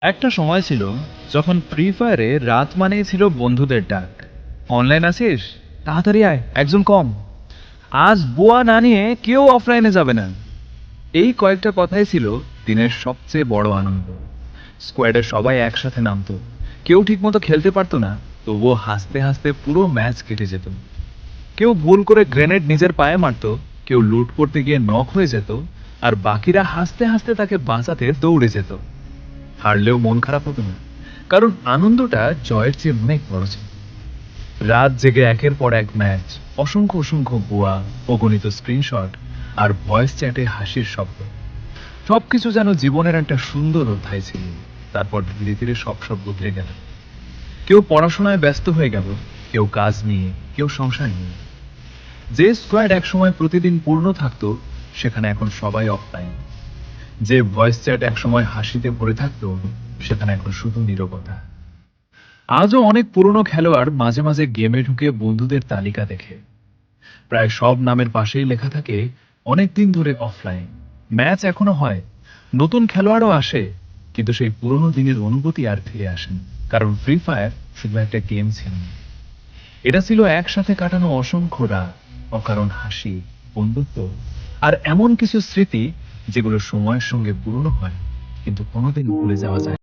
একটা সময় ছিল যখন ফ্রি ফায়ারে রাত মানেই ছিল বন্ধুদের ডাক। অনলাইন আছিস, তাড়াতাড়ি আয়, একজন কম। আজ বুয়া না নিয়ে কেউ অফলাইনে যাবে না। এই কয়েকটা কথাই ছিল দিনের সবচেয়ে বড় আনন্দ। স্কোয়াডের সবাই একসাথে নামতো। কেউ ঠিকমতো খেলতে পারতো না, তবুও হাসতে হাসতে পুরো ম্যাচ কেটে যেত। কেউ ভুল করে গ্রেনেড নিজের পায়ে মারতো, কেউ লুট করতে গিয়ে নক হয়ে যেত, আর বাকিরা হাসতে হাসতে তাকে বাঁচাতে দৌড়ে যেত। হারলেও মন খারাপ হতো না, কারণ আনন্দটা জয়ের চেয়ে অনেক বড় ছিল। রাত জেগে একের পর এক ম্যাচ, অসংখ্য অসংখ্য বুয়া, অগণিত স্ক্রিনশট, আর ভয়েস চ্যাটে হাসির শব্দ, সবকিছু যেন জীবনের একটা সুন্দর অধ্যায় ছিল। তারপর ধীরে ধীরে সব বদলে গেল। কেউ পড়াশোনায় ব্যস্ত হয়ে গেল, কেউ কাজ নিয়ে, কেউ সংসার নিয়ে। যে স্কোয়াড একসময় প্রতিদিন পূর্ণ থাকতো, সেখানে এখন সবাই অফলাইন। যে ভয়েস চ্যাট একসময় হাসিতে ভরে থাকতো, সেখানে এখন শুধু নীরবতা। আজও অনেক পুরনো খেলোয়াড় মাঝে মাঝে গেমে ঢুকে বন্ধুদের তালিকা দেখে। প্রায় সব নামের পাশেই লেখা থাকে অনেক দিন ধরে অফলাইন। ম্যাচ এখনো হয়, নতুন খেলোয়াড়ও আসে, কিন্তু সেই পুরনো দিনের অনুভূতি আর ফিরে আসেন। কারণ ফ্রি ফায়ার শুধু একটা গেম ছিল না, এটা ছিল একসাথে কাটানো অসংখ্য রাত, অকারণ হাসি, বন্ধুত্ব, আর এমন কিছু স্মৃতি যেগুলো সময়ের সঙ্গে পুরনো হয় কিন্তু কোনোদিন ভুলে যাওয়া যায় না।